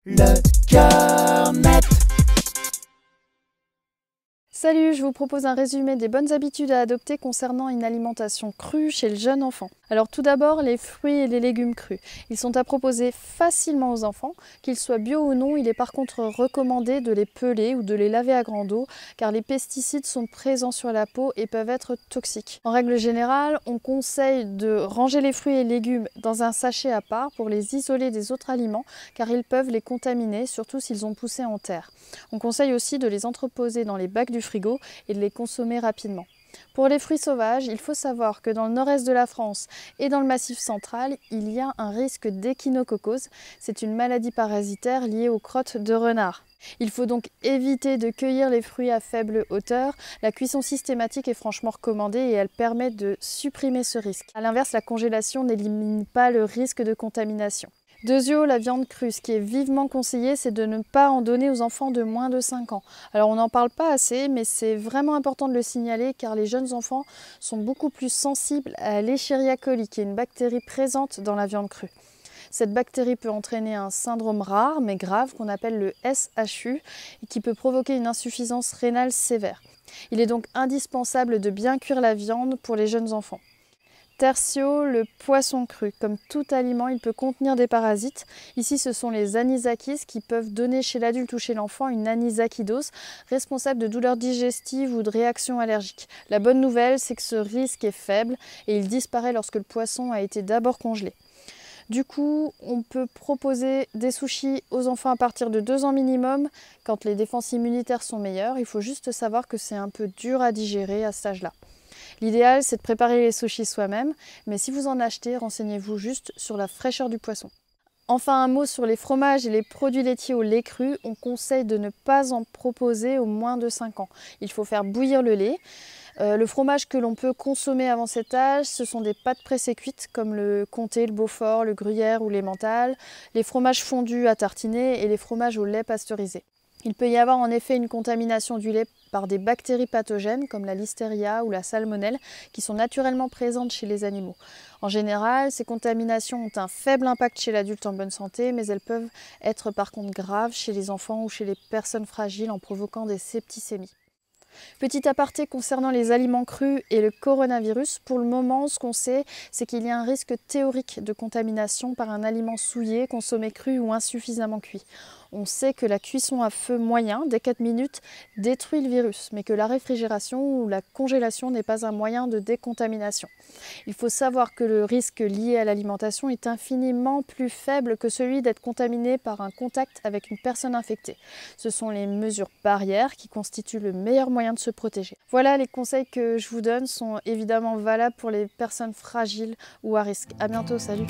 Le cœur net. Salut, je vous propose un résumé des bonnes habitudes à adopter concernant une alimentation crue chez le jeune enfant. Alors tout d'abord, les fruits et les légumes crus. Ils sont à proposer facilement aux enfants. Qu'ils soient bio ou non, il est par contre recommandé de les peler ou de les laver à grande eau car les pesticides sont présents sur la peau et peuvent être toxiques. En règle générale, on conseille de ranger les fruits et légumes dans un sachet à part pour les isoler des autres aliments car ils peuvent les contaminer, surtout s'ils ont poussé en terre. On conseille aussi de les entreposer dans les bacs du frigo et de les consommer rapidement. Pour les fruits sauvages, il faut savoir que dans le nord-est de la France et dans le Massif central, il y a un risque d'échinococose. C'est une maladie parasitaire liée aux crottes de renard. Il faut donc éviter de cueillir les fruits à faible hauteur. La cuisson systématique est franchement recommandée et elle permet de supprimer ce risque. A l'inverse, la congélation n'élimine pas le risque de contamination. Deuxièmement, la viande crue. Ce qui est vivement conseillé, c'est de ne pas en donner aux enfants de moins de 5 ans. Alors on n'en parle pas assez, mais c'est vraiment important de le signaler car les jeunes enfants sont beaucoup plus sensibles à l'Escherichia coli, qui est une bactérie présente dans la viande crue. Cette bactérie peut entraîner un syndrome rare mais grave qu'on appelle le SHU et qui peut provoquer une insuffisance rénale sévère. Il est donc indispensable de bien cuire la viande pour les jeunes enfants. Tertio, le poisson cru. Comme tout aliment, il peut contenir des parasites. Ici, ce sont les anisakis qui peuvent donner chez l'adulte ou chez l'enfant une anisakidose, responsable de douleurs digestives ou de réactions allergiques. La bonne nouvelle, c'est que ce risque est faible et il disparaît lorsque le poisson a été d'abord congelé. Du coup, on peut proposer des sushis aux enfants à partir de 2 ans minimum, quand les défenses immunitaires sont meilleures. Il faut juste savoir que c'est un peu dur à digérer à cet âge-là. L'idéal, c'est de préparer les sushis soi-même, mais si vous en achetez, renseignez-vous juste sur la fraîcheur du poisson. Enfin, un mot sur les fromages et les produits laitiers au lait cru. On conseille de ne pas en proposer aux moins de 5 ans. Il faut faire bouillir le lait. Le fromage que l'on peut consommer avant cet âge, ce sont des pâtes pressées cuites comme le comté, le beaufort, le gruyère ou l'emmental, les fromages fondus à tartiner et les fromages au lait pasteurisé. Il peut y avoir en effet une contamination du lait par des bactéries pathogènes comme la listeria ou la salmonelle qui sont naturellement présentes chez les animaux. En général, ces contaminations ont un faible impact chez l'adulte en bonne santé, mais elles peuvent être par contre graves chez les enfants ou chez les personnes fragiles en provoquant des septicémies. Petit aparté concernant les aliments crus et le coronavirus, pour le moment, ce qu'on sait, c'est qu'il y a un risque théorique de contamination par un aliment souillé, consommé cru ou insuffisamment cuit. On sait que la cuisson à feu moyen, dès 4 minutes, détruit le virus, mais que la réfrigération ou la congélation n'est pas un moyen de décontamination. Il faut savoir que le risque lié à l'alimentation est infiniment plus faible que celui d'être contaminé par un contact avec une personne infectée. Ce sont les mesures barrières qui constituent le meilleur moyen de se protéger. Voilà, les conseils que je vous donne sont évidemment valables pour les personnes fragiles ou à risque. À bientôt, salut!